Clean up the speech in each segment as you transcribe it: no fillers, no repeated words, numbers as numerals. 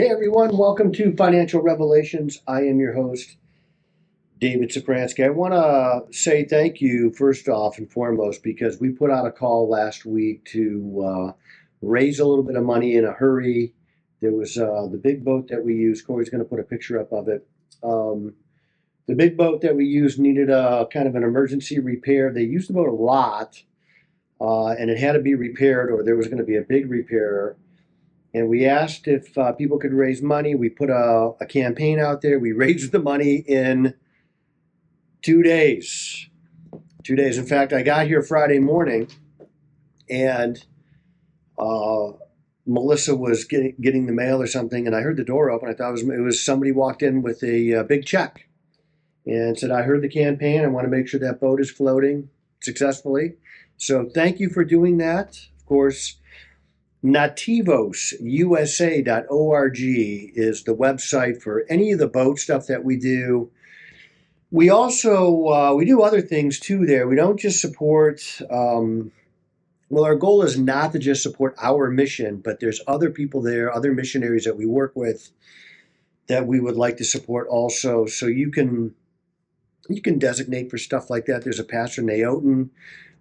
Hey everyone, welcome to Financial Revelations. I am your host, David Szafranski. I want to say thank you first off and foremost because we put out a call last week to raise a little bit of money in a hurry. There was the big boat that we used. Corey's going to put a picture up of it. The big boat that we used needed a kind of an emergency repair. They used the boat a lot, and it had to be repaired, or there was going to be a big repair. And we asked if people could raise money. We put a campaign out there. We raised the money in 2 days. 2 days. In fact, I got here Friday morning, and Melissa was getting the mail or something, and I heard the door open. I thought it was somebody walked in with a big check and said, I heard the campaign. I want to make sure that boat is floating successfully. So thank you for doing that. Of course, nativosusa.org is the website for any of the boat stuff that we do. We also we do other things too there. We don't just support, our goal is not to just support our mission, but there's other people there, other missionaries that we work with that we would like to support also. So you can designate for stuff like that. There's a pastor, Naotin,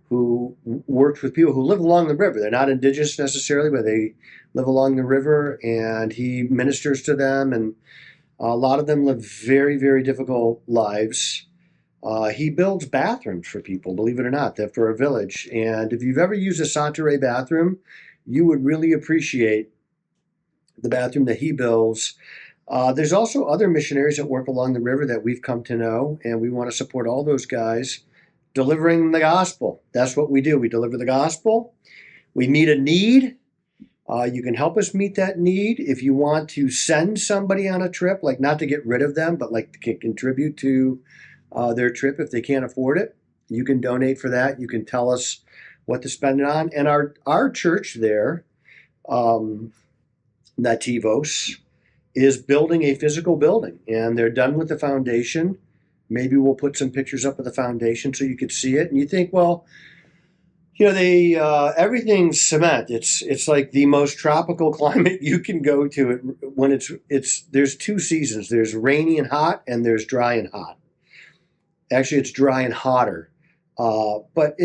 who works with people who live along the river. They're not indigenous necessarily, but they live along the river, and he ministers to them. And a lot of them live very, very difficult lives. He builds bathrooms for people, believe it or not, that for a village. And if you've ever used a Santere bathroom, you would really appreciate the bathroom that he builds. There's also other missionaries that work along the river that we've come to know, and we want to support all those guys. Delivering the gospel. That's what we do. We deliver the gospel. We meet a need. You can help us meet that need. If you want to send somebody on a trip, like not to get rid of them, but like to contribute to their trip if they can't afford it, you can donate for that. You can tell us what to spend it on. And our church there, Nativos, is building a physical building, and they're done with the foundation. Maybe we'll put some pictures up of the foundation so you could see it. And you think, well, they everything's cement. It's like the most tropical climate you can go to. When there's two seasons. There's rainy and hot, and there's dry and hot. Actually, it's dry and hotter, but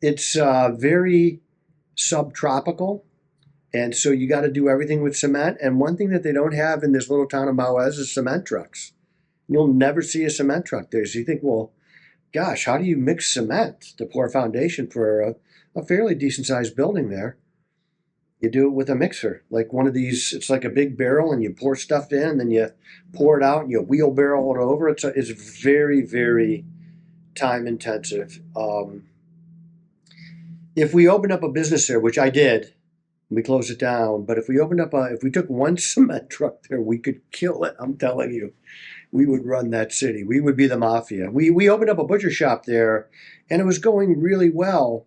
it's very subtropical, and so you got to do everything with cement. And one thing that they don't have in this little town of Mauez is cement trucks. You'll never see a cement truck there. So you think, well, gosh, how do you mix cement to pour a foundation for a fairly decent-sized building there? You do it with a mixer, like one of these. It's like a big barrel, and you pour stuff in, and then you pour it out, and you wheelbarrow it over. It's very, very time-intensive. If we opened up a business there, which I did, we closed it down. But if we took one cement truck there, we could kill it. I'm telling you. We would run that city. We would be the mafia. We opened up a butcher shop there, and it was going really well.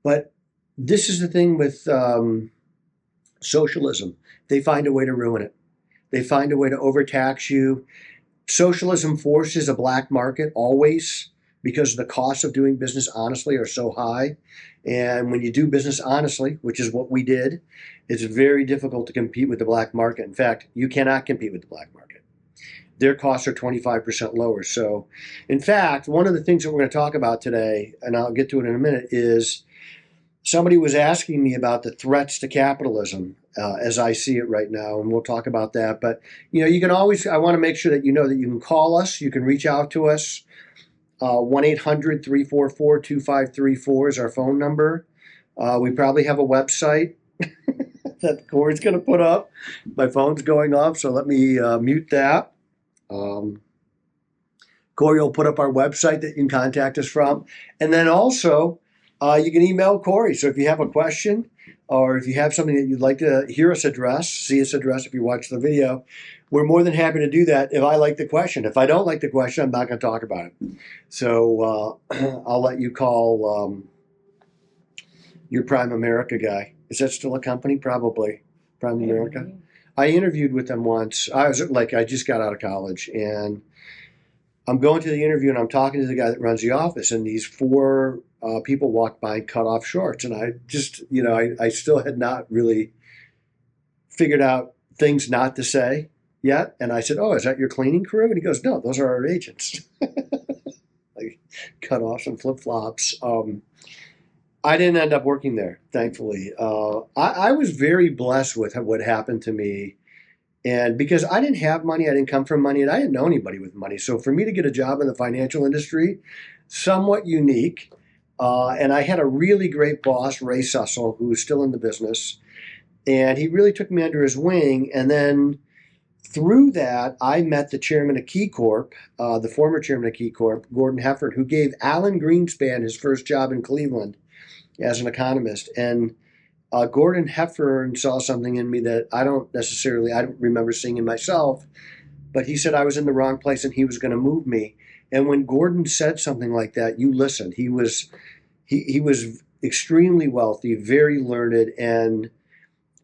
But this is the thing with socialism. They find a way to ruin it. They find a way to overtax you. Socialism forces a black market always because the costs of doing business honestly are so high. And when you do business honestly, which is what we did, it's very difficult to compete with the black market. In fact, you cannot compete with the black market. Their costs are 25% lower. So, in fact, one of the things that we're going to talk about today, and I'll get to it in a minute, is somebody was asking me about the threats to capitalism as I see it right now, and we'll talk about that. But, you can always, I want to make sure that you know that you can call us, you can reach out to us. 1-800-344-2534 is our phone number. We probably have a website that Corey's going to put up. My phone's going off, so let me mute that. Corey will put up our website that you can contact us from. And then also, you can email Corey. So if you have a question or if you have something that you'd like to hear us address, see us address if you watch the video, we're more than happy to do that if I like the question. If I don't like the question, I'm not going to talk about it. So I'll let you call your Prime America guy. Is that still a company? Probably. Prime America? I interviewed with them once. I just got out of college, and I'm going to the interview, and I'm talking to the guy that runs the office, and these four people walked by and cut off shorts. And I just, I still had not really figured out things not to say yet. And I said, "Oh, is that your cleaning crew?" And he goes, "No, those are our agents." Like cut off some flip flops. I didn't end up working there, thankfully. I was very blessed with what happened to me. And because I didn't have money, I didn't come from money, and I didn't know anybody with money. So for me to get a job in the financial industry, somewhat unique. And I had a really great boss, Ray Sussel, who was still in the business. And he really took me under his wing. And then through that, I met the chairman of Key Corp, the former chairman of Key Corp, Gordon Heffern, who gave Alan Greenspan his first job in Cleveland as an economist. And Gordon Heffern saw something in me that I don't remember seeing in myself, but he said I was in the wrong place and he was going to move me. And when Gordon said something like that, you listened. He was extremely wealthy, very learned, and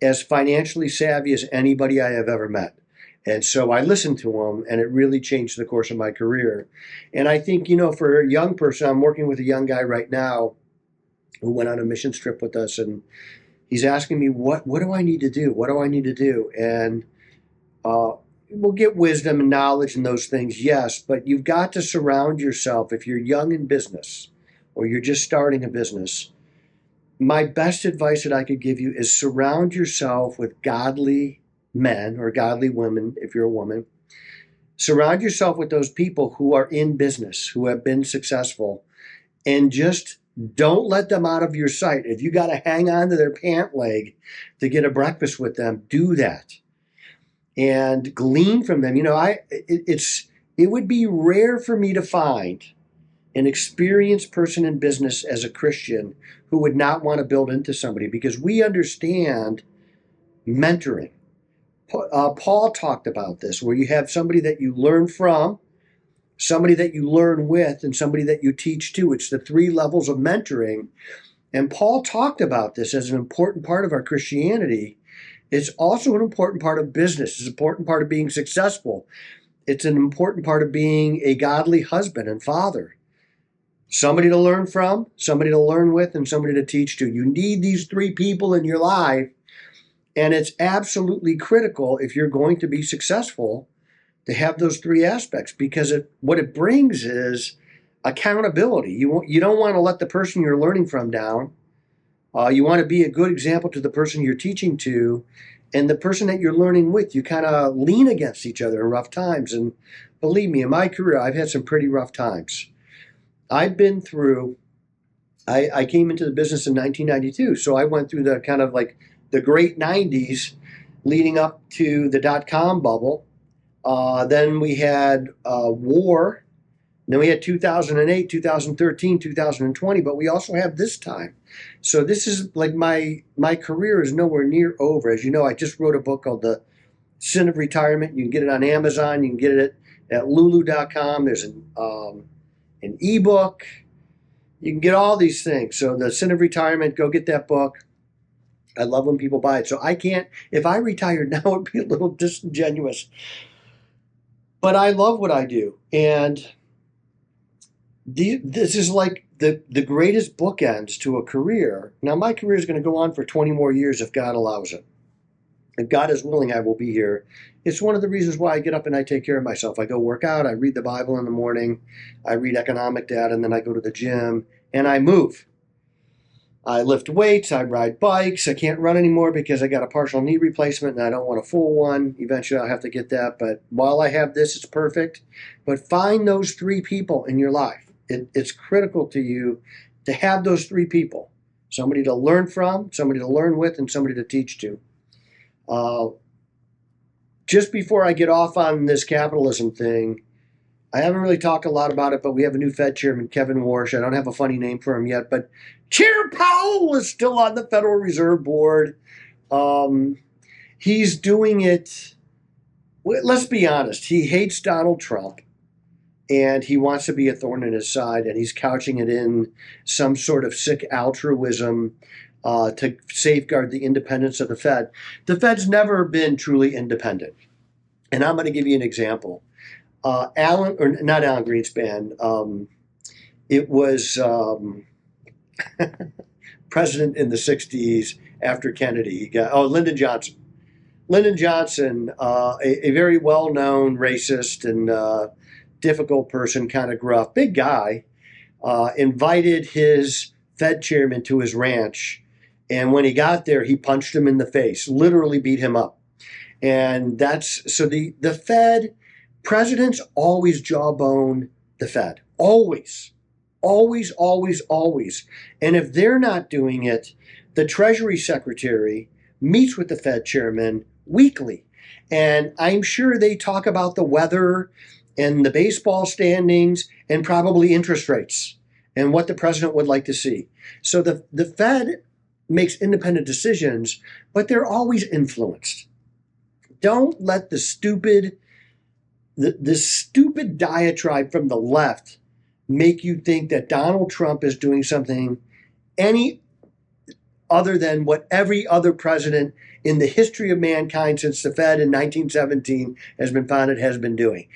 as financially savvy as anybody I have ever met. And so I listened to him, and it really changed the course of my career. And I think, for a young person, I'm working with a young guy right now who went on a mission trip with us, and he's asking me, what do I need to do? What do I need to do? And we'll get wisdom and knowledge and those things, yes, but you've got to surround yourself. If you're young in business or you're just starting a business, my best advice that I could give you is surround yourself with godly men or godly women, if you're a woman. Surround yourself with those people who are in business, who have been successful, and just don't let them out of your sight. If you got to hang on to their pant leg to get a breakfast with them, do that. And glean from them. It would be rare for me to find an experienced person in business as a Christian who would not want to build into somebody, because we understand mentoring. Paul talked about this, where you have somebody that you learn from, somebody that you learn with, and somebody that you teach to. It's the 3 levels of mentoring. And Paul talked about this as an important part of our Christianity. It's also an important part of business. It's an important part of being successful. It's an important part of being a godly husband and father. Somebody to learn from, somebody to learn with, and somebody to teach to. You need these 3 people in your life, and it's absolutely critical if you're going to be successful to have those 3 aspects, because what it brings is accountability. You don't want to let the person you're learning from down. You want to be a good example to the person you're teaching to, and the person that you're learning with. You kind of lean against each other in rough times. And believe me, in my career, I've had some pretty rough times. I've been through, I came into the business in 1992, so I went through the kind of like the great 90s leading up to the dot-com bubble. Then we had war. Then we had 2008, 2013, 2020, but we also have this time. So this is like my career is nowhere near over. As you know, I just wrote a book called The Sin of Retirement. You can get it on Amazon. You can get it at lulu.com. There's an ebook. You can get all these things. So The Sin of Retirement, go get that book. I love when people buy it. So I can't, if I retired now, it would be a little disingenuous. But I love what I do. And this is like the greatest bookends to a career. Now, my career is going to go on for 20 more years if God allows it. If God is willing, I will be here. It's one of the reasons why I get up and I take care of myself. I go work out. I read the Bible in the morning. I read economic data, and then I go to the gym, and I move. I lift weights. I ride bikes. I can't run anymore because I got a partial knee replacement, and I don't want a full one. Eventually, I'll have to get that. But while I have this, it's perfect. But find those 3 people in your life. It's critical to you to have those 3 people. Somebody to learn from, somebody to learn with, and somebody to teach to. Just before I get off on this capitalism thing, I haven't really talked a lot about it, but we have a new Fed chairman, Kevin Warsh. I don't have a funny name for him yet, but Chair Powell is still on the Federal Reserve Board. He's doing it, let's be honest, he hates Donald Trump, and he wants to be a thorn in his side, and he's couching it in some sort of sick altruism to safeguard the independence of the Fed. The Fed's never been truly independent. And I'm going to give you an example. Not Alan Greenspan. It was president in the 60s after Kennedy. Lyndon Johnson. Lyndon Johnson, a very well-known racist and difficult person, kind of gruff, big guy, invited his Fed chairman to his ranch. And when he got there, he punched him in the face, literally beat him up. And that's so the Fed, presidents always jawbone the Fed. Always. Always, always, always. And if they're not doing it, the Treasury Secretary meets with the Fed chairman weekly. And I'm sure they talk about the weather and the baseball standings and probably interest rates and what the president would like to see. So the Fed makes independent decisions, but they're always influenced. Don't let the stupid diatribe from the left make you think that Donald Trump is doing something any other than what every other president in the history of mankind since the Fed in 1917 has been founded has been doing.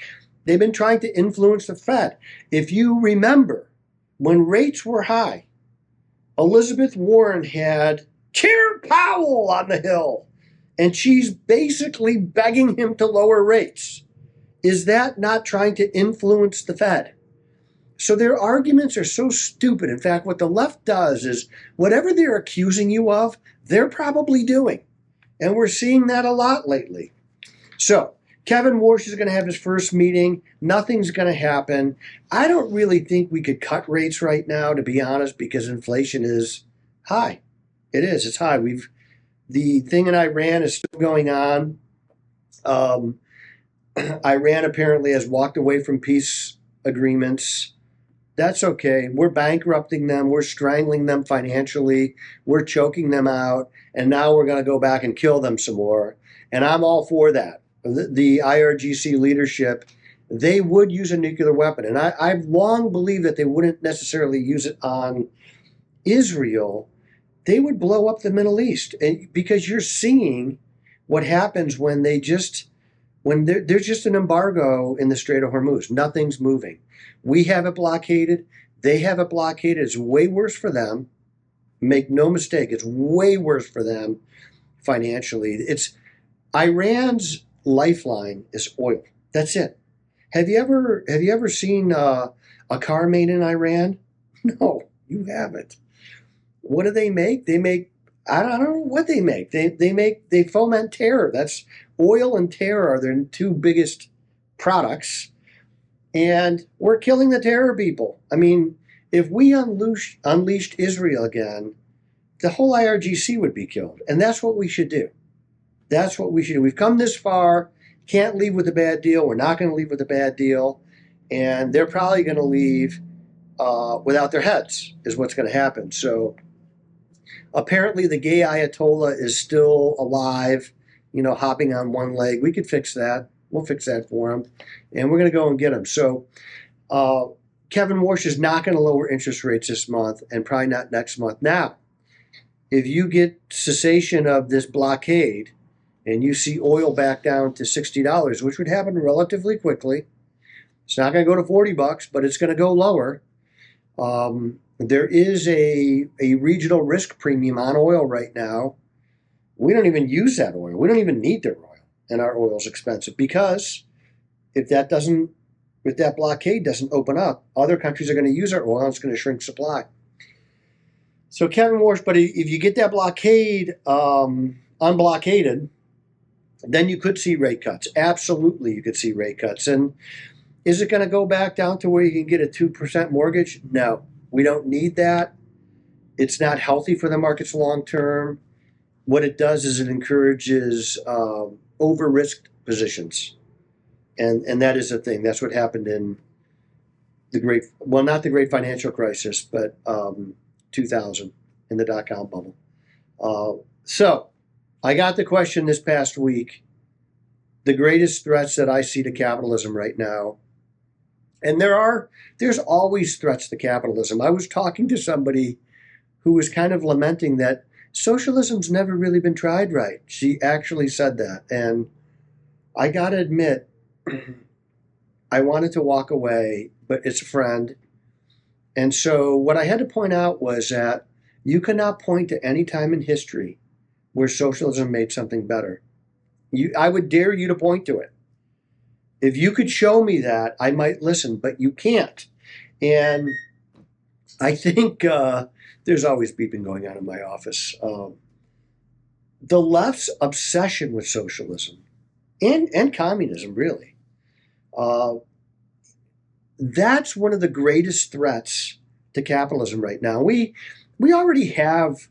They've been trying to influence the Fed. If you remember, when rates were high, Elizabeth Warren had Chair Powell on the Hill, and she's basically begging him to lower rates. Is that not trying to influence the Fed? So their arguments are so stupid. In fact, what the left does is whatever they're accusing you of, they're probably doing. And we're seeing that a lot lately. So Kevin Warsh is going to have his first meeting. Nothing's going to happen. I don't really think we could cut rates right now, to be honest, because inflation is high. It is. It's high. The thing in Iran is still going on. Iran apparently has walked away from peace agreements. That's okay. We're bankrupting them. We're strangling them financially. We're choking them out. And now we're going to go back and kill them some more. And I'm all for that. The IRGC leadership, they would use a nuclear weapon. And I've long believed that they wouldn't necessarily use it on Israel. They would blow up the Middle East. And because you're seeing what happens when there's just an embargo in the Strait of Hormuz. Nothing's moving. We have it blockaded. They have it blockaded. It's way worse for them. Make no mistake, it's way worse for them financially. It's Iran's lifeline is oil. That's it. Have you ever seen a car made in Iran? No, you haven't. What do they make? They make I don't know what they make. They foment terror. That's oil and terror are their two biggest products. And we're killing the terror people. I mean, if we unleashed Israel again, the whole IRGC would be killed. And that's what we should do. That's what we should do. We've come this far. Can't leave with a bad deal. We're not going to leave with a bad deal. And they're probably going to leave without their heads, is what's going to happen. So apparently the gay Ayatollah is still alive, hopping on one leg. We could fix that. We'll fix that for him. And we're going to go and get him. So Kevin Warsh is not going to lower interest rates this month and probably not next month. Now, if you get cessation of this blockade and you see oil back down to $60, which would happen relatively quickly, it's not going to go to $40, but it's going to go lower. There is a regional risk premium on oil right now. We don't even use that oil. We don't even need their oil. And our oil is expensive because if that blockade doesn't open up, other countries are going to use our oil and it's going to shrink supply. So Kevin Warsh, but if you get that blockade unblockaded, then you could see rate cuts. Absolutely, you could see rate cuts. And is it going to go back down to where you can get a 2% mortgage? No, we don't need that. It's not healthy for the markets long term. What it does is it encourages over-risked positions. And that is the thing. That's what happened in not the great financial crisis, but 2000 in the dot-com bubble. So I got the question this past week, the greatest threats that I see to capitalism right now. And there's always threats to capitalism. I was talking to somebody who was kind of lamenting that socialism's never really been tried right. She actually said that. And I got to admit, I wanted to walk away, but it's a friend. And so what I had to point out was that you cannot point to any time in history where socialism made something better. I would dare you to point to it. If you could show me that, I might listen, but you can't. And I think there's always beeping going on in my office. The left's obsession with socialism and communism, really, uh, that's one of the greatest threats to capitalism right now. We already have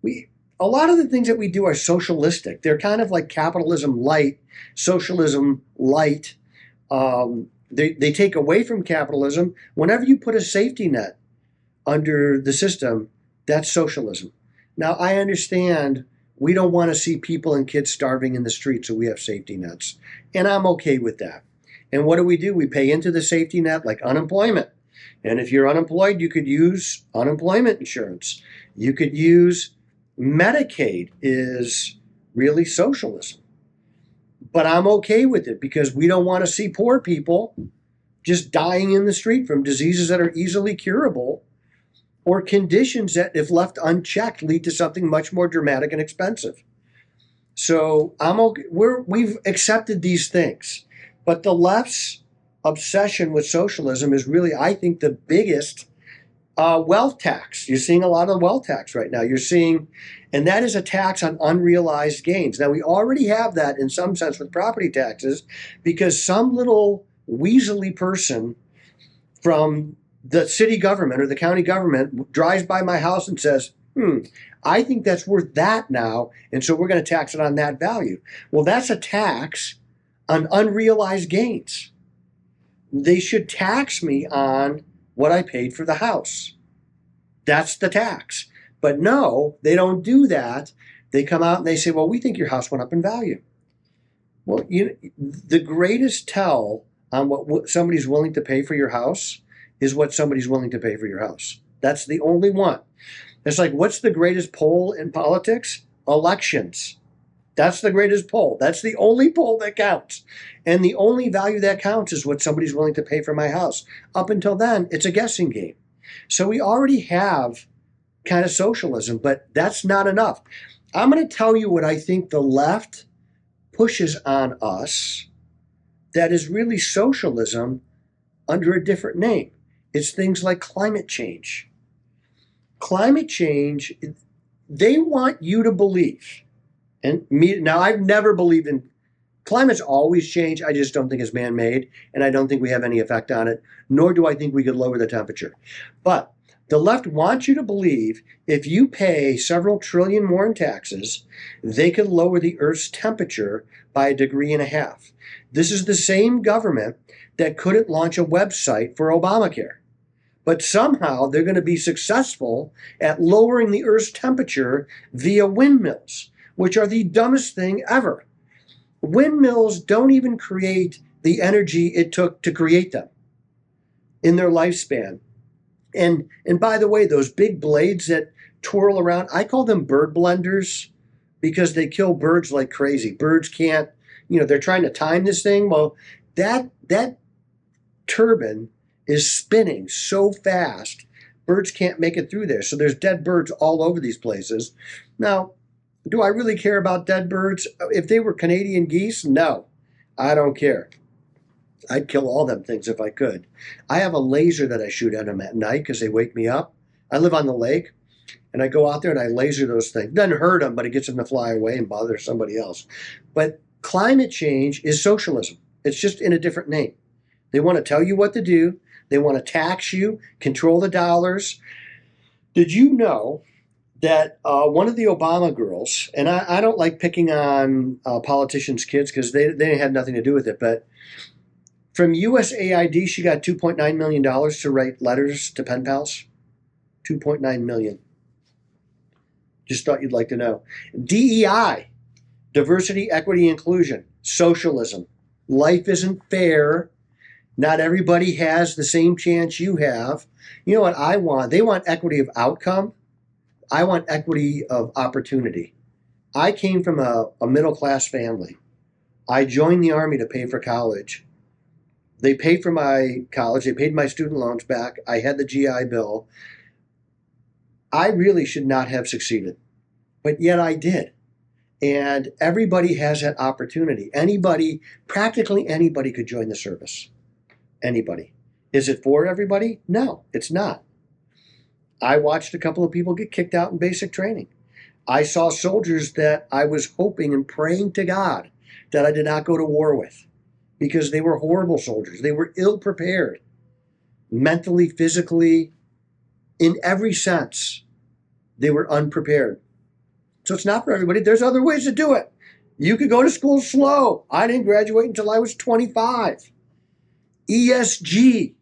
we a lot of the things that we do are socialistic. They're kind of like capitalism light, socialism light. They take away from capitalism. Whenever you put a safety net under the system, that's socialism. Now, I understand we don't want to see people and kids starving in the street, so we have safety nets. And I'm okay with that. And what do? We pay into the safety net like unemployment. And if you're unemployed, you could use unemployment insurance. You could use Medicaid, is really socialism. But I'm okay with it because we don't want to see poor people just dying in the street from diseases that are easily curable or conditions that, if left unchecked, lead to something much more dramatic and expensive. So we've accepted these things. But the left's obsession with socialism is really, I think, the biggest wealth tax. You're seeing a lot of wealth tax right now. And that is a tax on unrealized gains. Now, we already have that in some sense with property taxes because some little weaselly person from the city government or the county government drives by my house and says, I think that's worth that now, and so we're going to tax it on that value. Well, that's a tax on unrealized gains. They should tax me on what I paid for the house. That's the tax. But no, they don't do that. They come out and they say, well, we think your house went up in value. Well, the greatest tell on what somebody's willing to pay for your house is what somebody's willing to pay for your house. That's the only one. It's like, what's the greatest poll in politics? Elections. That's the greatest poll. That's the only poll that counts. And the only value that counts is what somebody's willing to pay for my house. Up until then, it's a guessing game. So we already have kind of socialism, but that's not enough. I'm going to tell you what I think the left pushes on us that is really socialism under a different name. It's things like climate change. Climate change, they want you to believe. And me, now, I've never believed in climate's always changed. I just don't think it's man-made, and I don't think we have any effect on it, nor do I think we could lower the temperature. But the left wants you to believe if you pay several trillion more in taxes, they could lower the Earth's temperature by 1.5 degrees. This is the same government that couldn't launch a website for Obamacare. But somehow they're going to be successful at lowering the Earth's temperature via windmills, which are the dumbest thing ever. Windmills don't even create the energy it took to create them in their lifespan. And by the way, those big blades that twirl around, I call them bird blenders because they kill birds like crazy. Birds can't, they're trying to time this thing. Well, that turbine is spinning so fast, birds can't make it through there. So there's dead birds all over these places. Now, do I really care about dead birds? If they were Canadian geese, no, I don't care. I'd kill all them things if I could. I have a laser that I shoot at them at night because they wake me up. I live on the lake, and I go out there and I laser those things. Doesn't hurt them, but it gets them to fly away and bother somebody else. But climate change is socialism. It's just in a different name. They want to tell you what to do. They want to tax you, control the dollars. Did you know that one of the Obama girls, and I don't like picking on politicians' kids because they had nothing to do with it, but from USAID, she got $2.9 million to write letters to pen pals. $2.9 million. Just thought you'd like to know. DEI, diversity, equity, inclusion, socialism. Life isn't fair. Not everybody has the same chance you have. You know what I want? They want equity of outcome. I want equity of opportunity. I came from a middle-class family. I joined the Army to pay for college. They paid for my college. They paid my student loans back. I had the GI Bill. I really should not have succeeded, but yet I did. And everybody has that opportunity. Anybody, practically anybody could join the service. Anybody. Is it for everybody? No, it's not. I watched a couple of people get kicked out in basic training. I saw soldiers that I was hoping and praying to God that I did not go to war with because they were horrible soldiers. They were ill prepared, mentally, physically, in every sense. They were unprepared. So it's not for everybody. There's other ways to do it. You could go to school slow. I didn't graduate until I was 25. ESG.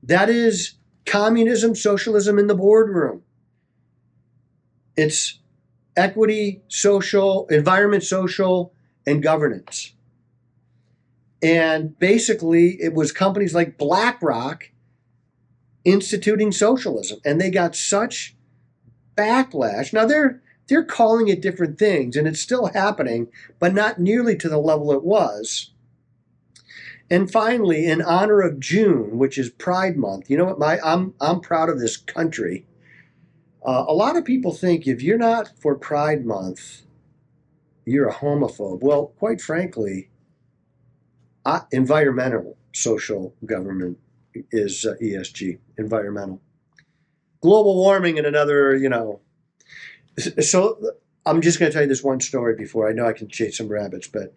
That is communism, socialism in the boardroom. It's equity, social, environment, social, and governance. And basically, it was companies like BlackRock instituting socialism. And they got such backlash. Now, they're calling it different things, and it's still happening, but not nearly to the level it was. And finally, in honor of June, which is Pride Month, you know what? I'm proud of this country. A lot of people think if you're not for Pride Month, you're a homophobe. Well, quite frankly, environmental social government is ESG, environmental. Global warming and another, So I'm just going to tell you this one story before I know I can chase some rabbits, but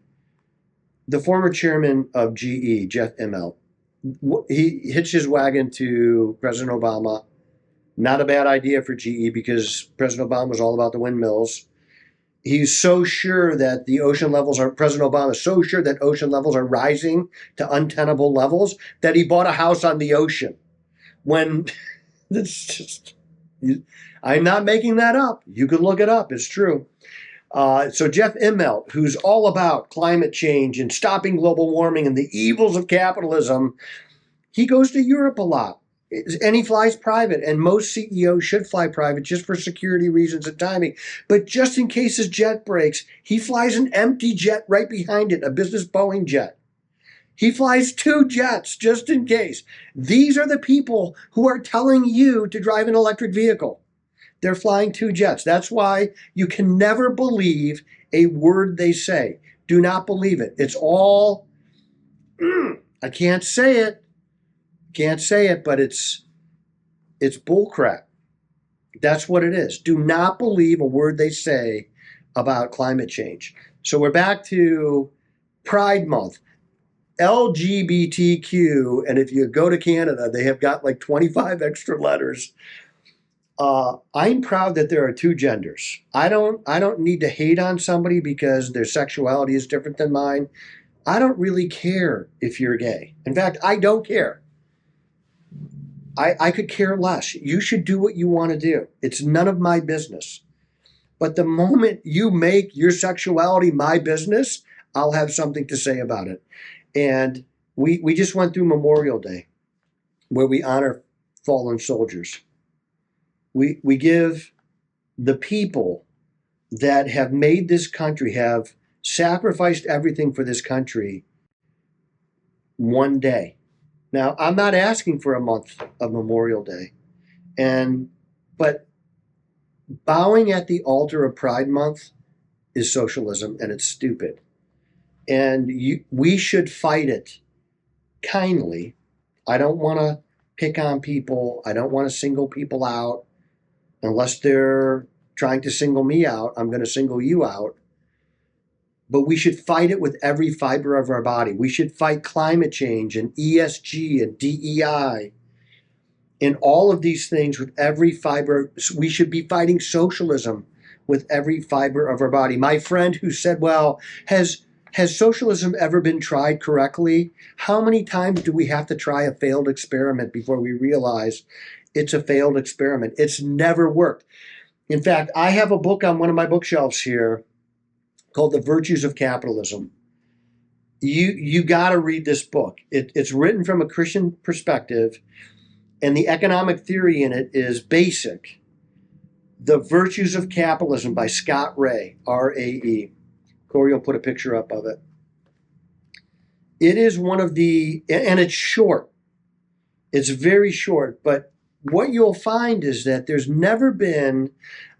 the former chairman of GE, Jeff Immelt, he hitched his wagon to President Obama. Not a bad idea for GE because President Obama was all about the windmills. He's so sure that President Obama is so sure that ocean levels are rising to untenable levels that he bought a house on the ocean. When it's just, I'm not making that up. You can look it up. It's true. So Jeff Immelt, who's all about climate change and stopping global warming and the evils of capitalism, he goes to Europe a lot. And he flies private, and most CEOs should fly private just for security reasons and timing. But just in case his jet breaks, he flies an empty jet right behind it, a business Boeing jet. He flies 2 jets just in case. These are the people who are telling you to drive an electric vehicle. They're flying 2 jets. That's why you can never believe a word they say. Do not believe it. It's all, I can't say it. But it's bullcrap. That's what it is. Do not believe a word they say about climate change. So we're back to Pride Month. LGBTQ, and if you go to Canada, they have got like 25 extra letters. I'm proud that there are 2 genders. I don't need to hate on somebody because their sexuality is different than mine. I don't really care if you're gay. In fact, I don't care. I could care less. You should do what you want to do. It's none of my business. But the moment you make your sexuality my business, I'll have something to say about it. And we just went through Memorial Day, where we honor fallen soldiers. We give the people that have made this country, have sacrificed everything for this country, one day. Now, I'm not asking for a month of Memorial Day, but bowing at the altar of Pride Month is socialism, and it's stupid. And we should fight it kindly. I don't want to pick on people. I don't want to single people out. Unless they're trying to single me out, I'm going to single you out. But we should fight it with every fiber of our body. We should fight climate change and ESG and DEI and all of these things with every fiber. We should be fighting socialism with every fiber of our body. My friend who said, well, has socialism ever been tried correctly? How many times do we have to try a failed experiment before we realize it's a failed experiment? It's never worked. In fact, I have a book on one of my bookshelves here called The Virtues of Capitalism. You got to read this book. It's written from a Christian perspective, and the economic theory in it is basic. The Virtues of Capitalism by Scott Ray, R-A-E. Corey will put a picture up of it. It is one of the, and it's short. It's very short, but what you'll find is that there's never been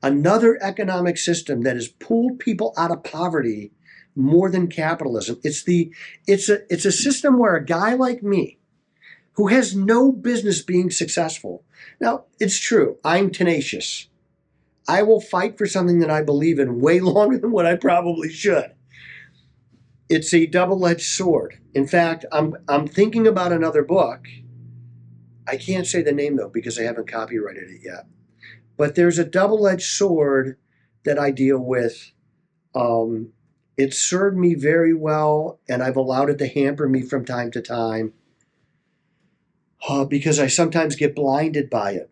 another economic system that has pulled people out of poverty more than capitalism. It's a system where a guy like me, who has no business being successful. Now, it's true, I'm tenacious. I will fight for something that I believe in way longer than what I probably should. It's a double-edged sword. In fact, I'm thinking about another book. I can't say the name though because I haven't copyrighted it yet. But there's a double-edged sword that I deal with. It served me very well, and I've allowed it to hamper me from time to time because I sometimes get blinded by it.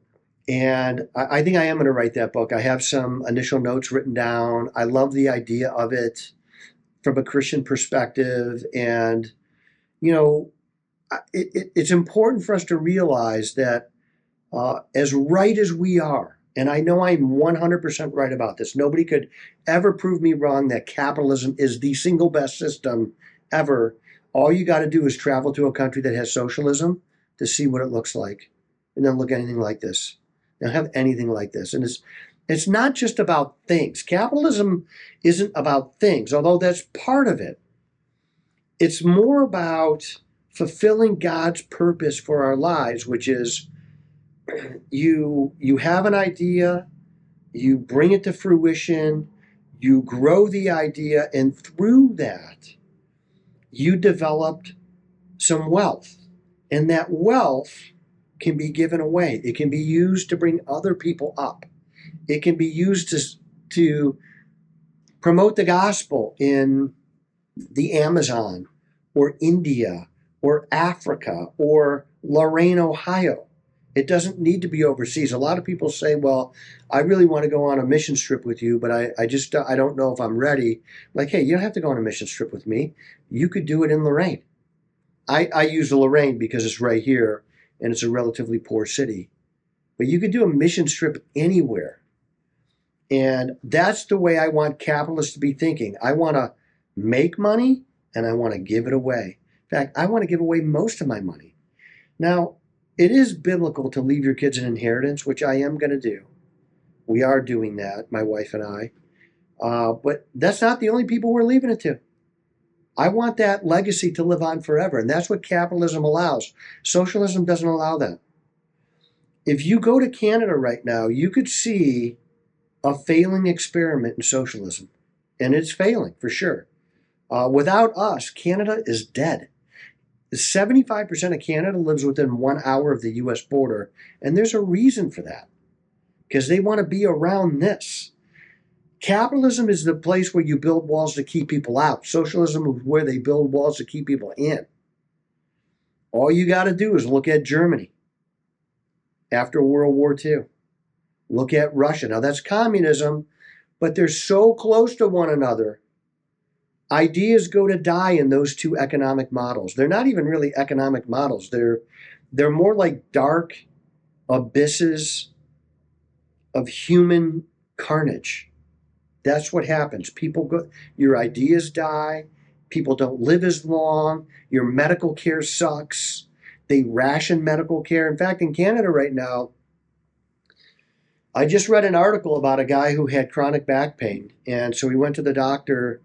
And I think I am going to write that book. I have some initial notes written down. I love the idea of it from a Christian perspective. And, you know, it's important for us to realize that as right as we are, and I know I'm 100% right about this, nobody could ever prove me wrong that capitalism is the single best system ever. All you got to do is travel to a country that has socialism to see what it looks like, and then look at anything like this. They don't have anything like this. And it's not just about things. Capitalism isn't about things, although that's part of it. It's more about fulfilling God's purpose for our lives, which is you have an idea, you bring it to fruition, you grow the idea, and through that, you developed some wealth. And that wealth can be given away. It can be used to bring other people up. It can be used to promote the gospel in the Amazon or India or Africa or Lorain, Ohio. It doesn't need to be overseas. A lot of people say, well, I really want to go on a mission trip with you, but I don't know if I'm ready. Like, hey, you don't have to go on a mission trip with me. You could do it in Lorain. I use Lorain because it's right here and it's a relatively poor city. But you could do a mission trip anywhere. And that's the way I want capitalists to be thinking. I want to make money and I want to give it away. In fact, I want to give away most of my money. Now, it is biblical to leave your kids an inheritance, which I am going to do. We are doing that, my wife and I. But that's not the only people we're leaving it to. I want that legacy to live on forever, and that's what capitalism allows. Socialism doesn't allow that. If you go to Canada right now, you could see a failing experiment in socialism, and it's failing for sure. Without us, Canada is dead. 75% of Canada lives within 1 hour of the U.S. border, and there's a reason for that, because they want to be around this. Capitalism is the place where you build walls to keep people out. Socialism is where they build walls to keep people in. All you got to do is look at Germany after World War II. Look at Russia. Now, that's communism, but they're so close to one another. Ideas go to die in those two economic models. They're not even really economic models. They're more like dark abysses of human carnage. That's what happens. Your ideas die. People don't live as long. Your medical care sucks. They ration medical care. In fact, in Canada right now, I just read an article about a guy who had chronic back pain. And so he went to the doctor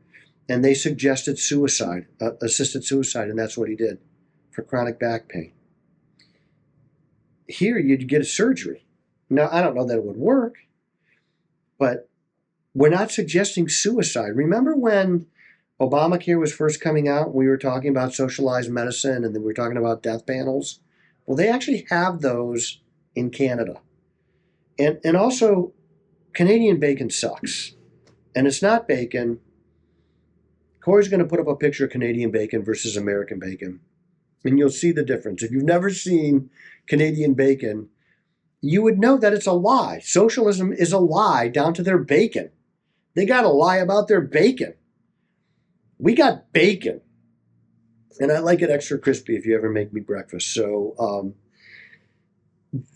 and they suggested suicide, assisted suicide, and that's what he did for chronic back pain. Here, you'd get a surgery. Now, I don't know that it would work, but we're not suggesting suicide. Remember when Obamacare was first coming out, we were talking about socialized medicine and then we were talking about death panels? Well, they actually have those in Canada. And also, Canadian bacon sucks. And it's not bacon. Corey's going to put up a picture of Canadian bacon versus American bacon, and you'll see the difference. If you've never seen Canadian bacon, you would know that it's a lie. Socialism is a lie down to their bacon. They got to lie about their bacon. We got bacon, and I like it extra crispy if you ever make me breakfast. So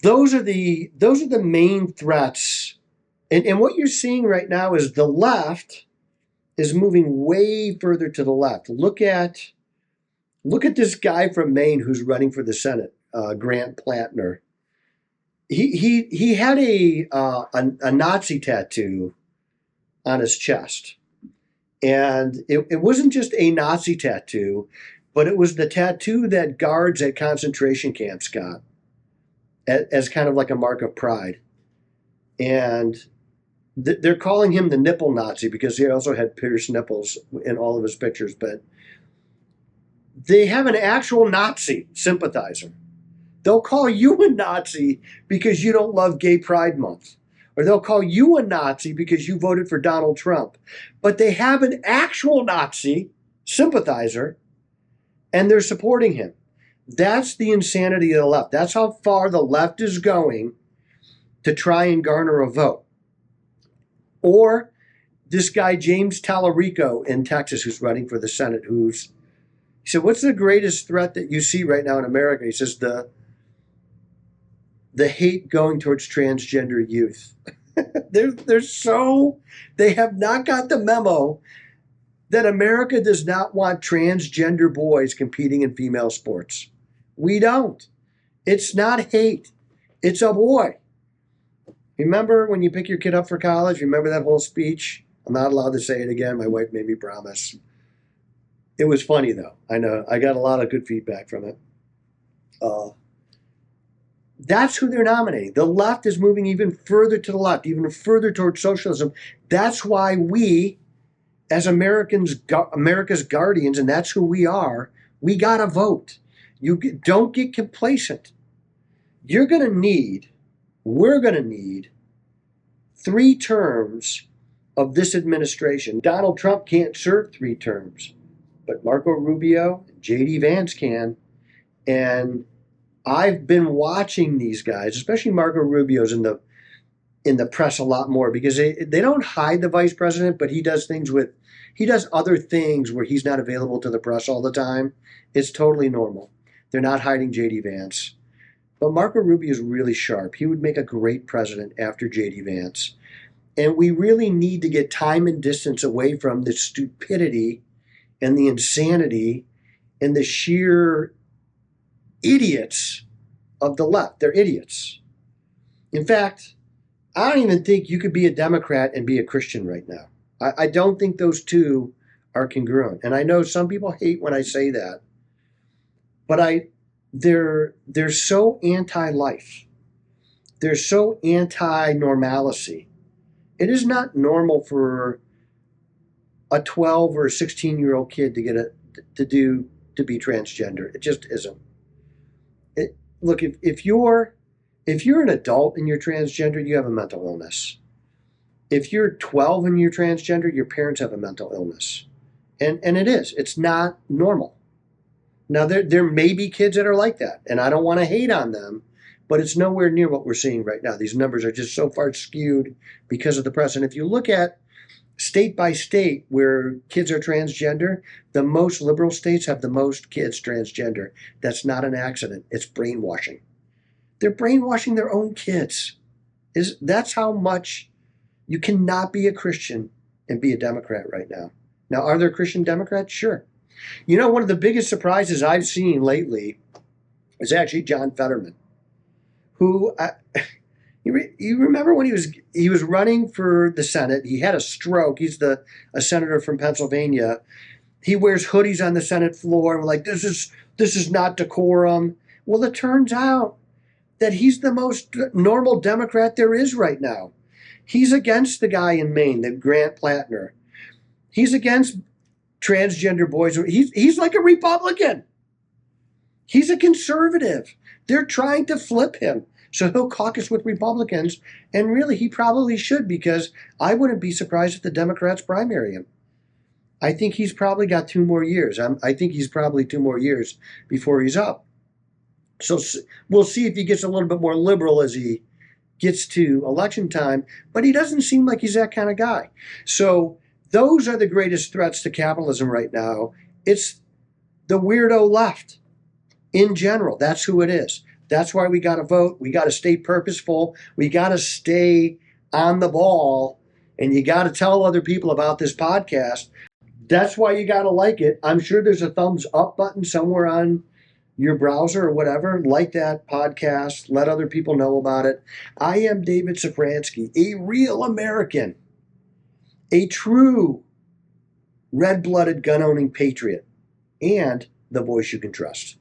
those are the main threats. And what you're seeing right now is the left is moving way further to the left. Look at this guy from Maine who's running for the Senate, Grant Plantner. he had a Nazi tattoo on his chest, and it wasn't just a Nazi tattoo, but it was the tattoo that guards at concentration camps got as kind of like a mark of pride. And they're calling him the nipple Nazi because he also had pierced nipples in all of his pictures. But they have an actual Nazi sympathizer. They'll call you a Nazi because you don't love Gay Pride Month. Or they'll call you a Nazi because you voted for Donald Trump. But they have an actual Nazi sympathizer, and they're supporting him. That's the insanity of the left. That's how far the left is going to try and garner a vote. Or this guy, James Tallarico in Texas, who's running for the Senate, he said, what's the greatest threat that you see right now in America? He says, the hate going towards transgender youth. They have not got the memo that America does not want transgender boys competing in female sports. We don't. It's not hate. It's a boy. Remember when you pick your kid up for college? Remember that whole speech? I'm not allowed to say it again. My wife made me promise. It was funny, though. I know. I got a lot of good feedback from it. That's who they're nominating. The left is moving even further to the left, even further towards socialism. That's why we, as Americans, America's guardians, and that's who we are, we got to vote. Don't get complacent. We're going to need 3 terms of this administration. Donald Trump can't serve 3 terms, but Marco Rubio and J.D. Vance can. And I've been watching these guys, especially Marco Rubio's in the press a lot more because they don't hide the vice president, but he does other things where he's not available to the press all the time. It's totally normal. They're not hiding J.D. Vance. But Marco Rubio is really sharp. He would make a great president after J.D. Vance. And we really need to get time and distance away from the stupidity and the insanity and the sheer idiots of the left. They're idiots. In fact, I don't even think you could be a Democrat and be a Christian right now. I don't think those two are congruent. And I know some people hate when I say that, but they're so anti-life. They're so anti-normalcy. It is not normal for a 12 or 16-year-old kid to be transgender. It just isn't. Look, if you're an adult and you're transgender, you have a mental illness. If you're 12 and you're transgender, your parents have a mental illness. And it's not normal. Now, there may be kids that are like that, and I don't want to hate on them, but it's nowhere near what we're seeing right now. These numbers are just so far skewed because of the press. And if you look at state by state where kids are transgender, the most liberal states have the most kids transgender. That's not an accident. It's brainwashing. They're brainwashing their own kids. That's how much you cannot be a Christian and be a Democrat right now. Now, are there Christian Democrats? Sure. You know, one of the biggest surprises I've seen lately is actually John Fetterman, who you remember when he was running for the Senate. He had a stroke. He's a senator from Pennsylvania. He wears hoodies on the Senate floor. And we're like, this is not decorum. Well, it turns out that he's the most normal Democrat there is right now. He's against the guy in Maine, the Grant Plattner. He's against transgender boys. He's like a Republican. He's a conservative. They're trying to flip him so he'll caucus with Republicans. And really, he probably should, because I wouldn't be surprised if the Democrats primary him. I think he's probably got 2 more years. I think he's probably 2 more years before he's up. So we'll see if he gets a little bit more liberal as he gets to election time. But he doesn't seem like he's that kind of guy. So those are the greatest threats to capitalism right now. It's the weirdo left in general. That's who it is. That's why we got to vote. We got to stay purposeful. We got to stay on the ball. And you got to tell other people about this podcast. That's why you got to like it. I'm sure there's a thumbs up button somewhere on your browser or whatever, like that podcast, let other people know about it. I am David Szafranski, a real American, a true red-blooded gun-owning patriot, and the voice you can trust.